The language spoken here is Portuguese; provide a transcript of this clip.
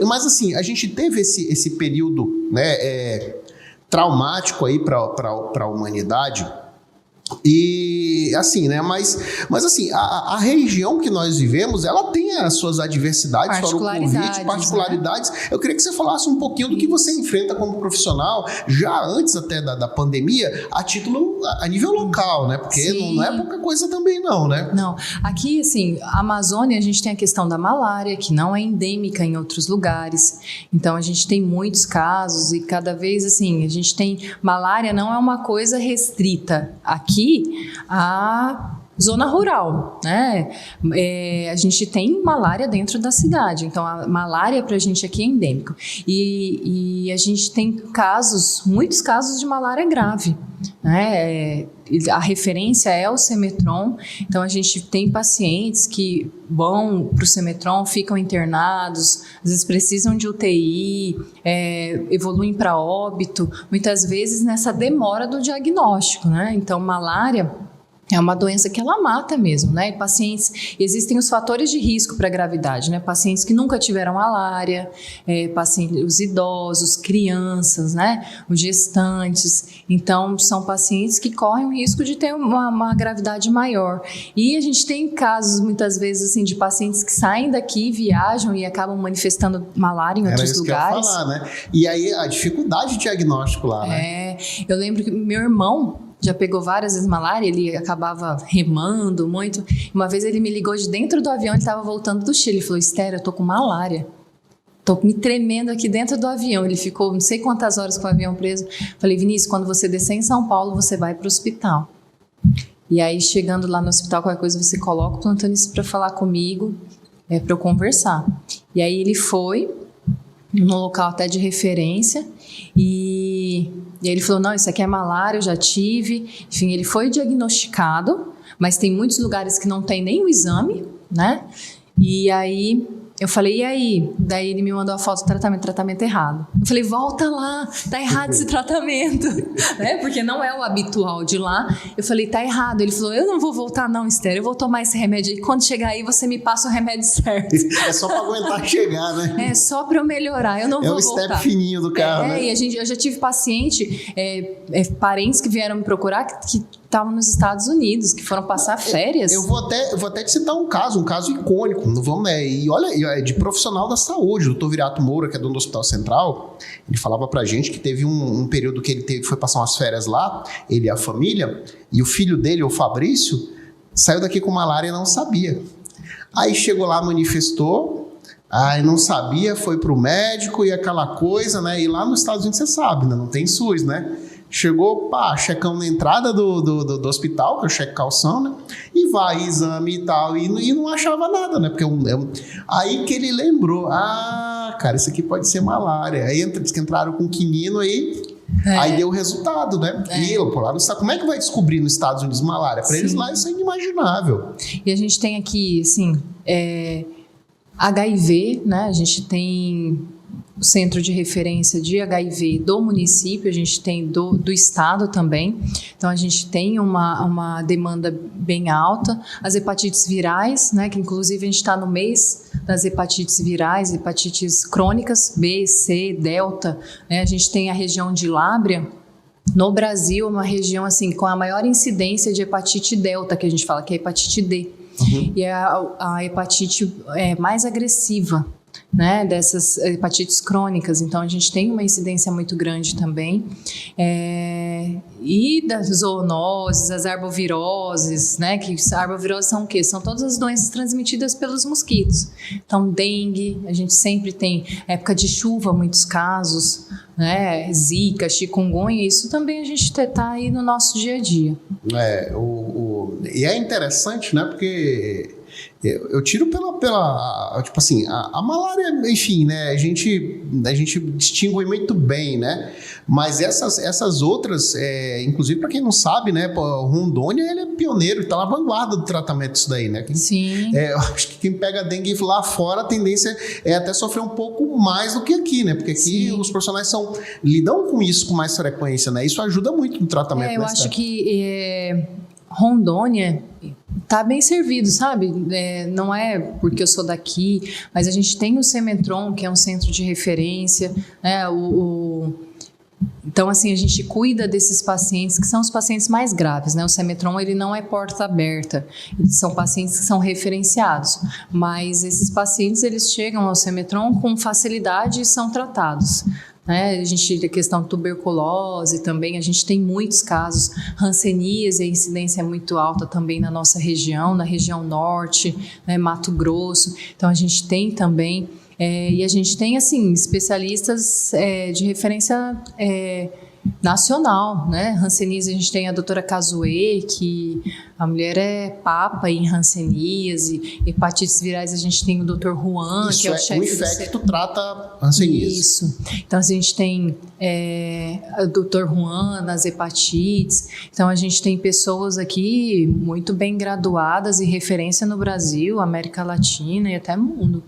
Mas assim, a gente teve esse período, né, traumático aí para a humanidade. E assim, né? Mas assim, a região que nós vivemos, ela tem as suas adversidades, fora o Covid, particularidades. Né? Eu queria que você falasse um pouquinho do que você enfrenta como profissional, já antes até da pandemia, a nível local, né? Porque não é pouca coisa também não, né? Não, aqui assim, a Amazônia, a gente tem a questão da malária, que não é endêmica em outros lugares. Então a gente tem muitos casos e cada vez assim, a gente tem malária, não é uma coisa restrita aqui a zona rural, né? A gente tem malária dentro da cidade, então a malária pra gente aqui é endêmico. E a gente tem muitos casos de malária grave, né? A referência é o Semetron, então a gente tem pacientes que vão para o Semetron, ficam internados, às vezes precisam de UTI, evoluem para óbito, muitas vezes nessa demora do diagnóstico, né? Então, malária é uma doença que ela mata mesmo, né? E existem os fatores de risco para a gravidade, né? Pacientes que nunca tiveram malária, os idosos, crianças, né? Os gestantes. Então, são pacientes que correm o risco de ter uma gravidade maior. E a gente tem casos, muitas vezes, assim, de pacientes que saem daqui, viajam e acabam manifestando malária em outros lugares. Que eu ia falar, né? E aí, a dificuldade de diagnóstico lá, né? Eu lembro que meu irmão já pegou várias vezes malária, ele acabava remando muito. Uma vez ele me ligou de dentro do avião, ele estava voltando do Chile. Ele falou, Esther, eu tô com malária. Tô me tremendo aqui dentro do avião. Ele ficou não sei quantas horas com o avião preso. Falei, Vinícius, quando você descer em São Paulo, você vai para o hospital. E aí, chegando lá no hospital, qualquer coisa, você coloca o plantonista para falar comigo, para eu conversar. E aí ele foi num local até de referência e aí ele falou, não, isso aqui é malária, eu já tive. Enfim, ele foi diagnosticado, mas tem muitos lugares que não tem nem o exame, né? E aí eu falei, e aí? Daí ele me mandou a foto do tratamento errado. Eu falei, volta lá, tá errado esse tratamento, né? Porque não é o habitual de lá. Eu falei, tá errado. Ele falou, eu não vou voltar não, Esther, eu vou tomar esse remédio aí. Quando chegar aí, você me passa o remédio certo. É só pra aguentar chegar, né? É só pra eu melhorar, eu não vou voltar. É o step fininho do carro, né? E eu já tive paciente, parentes que vieram me procurar que estavam nos Estados Unidos, que foram passar férias. Eu vou até te citar um caso icônico, não vamos, né? E olha, é de profissional da saúde, o Dr. Viriato Moura, que é dono do Hospital Central, ele falava pra gente que teve um período que ele foi passar umas férias lá, ele e a família, e o filho dele, o Fabrício, saiu daqui com malária e não sabia. Aí chegou lá, manifestou, aí não sabia, foi pro médico e aquela coisa, né? E lá nos Estados Unidos você sabe, né? Não tem SUS, né? Chegou, checão na entrada do hospital, que é o cheque calção, né? E vai, exame e tal, e não achava nada, né? Porque aí que ele lembrou, cara, isso aqui pode ser malária. Aí diz que entraram com quinino aí deu o resultado, né? E lá no estado, como é que vai descobrir nos Estados Unidos malária? Para eles lá isso é inimaginável. E a gente tem aqui, assim, HIV, né? A gente tem o centro de referência de HIV do município, a gente tem do estado também, então a gente tem uma demanda bem alta. As hepatites virais, né, que inclusive a gente está no mês das hepatites virais, hepatites crônicas, B, C, Delta, né, a gente tem a região de Lábrea, no Brasil, uma região assim, com a maior incidência de hepatite Delta, que a gente fala que é hepatite D, e é a hepatite mais agressiva, né, dessas hepatites crônicas. Então a gente tem uma incidência muito grande também, e das zoonoses, as arboviroses, né, que arboviroses são o quê? São todas as doenças transmitidas pelos mosquitos. Então dengue, a gente sempre tem época de chuva, muitos casos, né, zika, chikungunya, isso também a gente está aí no nosso dia a dia. E é interessante, né, porque eu tiro pela tipo assim, a malária, enfim, né, a gente distingue muito bem, né, mas essas outras, inclusive para quem não sabe, né, o Rondônia, ele é pioneiro, está na vanguarda do tratamento disso daí, né. Sim. Eu acho que quem pega dengue lá fora, a tendência é até sofrer um pouco mais do que aqui, né, porque aqui os profissionais lidam com isso com mais frequência, né, isso ajuda muito no tratamento. Eu acho que Rondônia tá bem servido, sabe? Não é porque eu sou daqui, mas a gente tem o Semetron, que é um centro de referência, né? Então, assim, a gente cuida desses pacientes que são os pacientes mais graves, né? O Semetron, ele não é porta aberta, eles são pacientes que são referenciados, mas esses pacientes, eles chegam ao Semetron com facilidade e são tratados. A gente tem a questão de tuberculose também, a gente tem muitos casos, hanseníase, a incidência é muito alta também na nossa região, na região norte, né, Mato Grosso, então a gente tem também, e a gente tem, assim, especialistas de referência nacional, né? Hanseníase, a gente tem a doutora Cazuê, que a mulher é papa em hanseníase, hepatites virais, a gente tem o doutor Juan, isso, que é o chefe. O infecto trata hanseníase. Isso. Então, a gente tem o doutor Juan nas hepatites. Então, a gente tem pessoas aqui muito bem graduadas e referência no Brasil, América Latina e até mundo.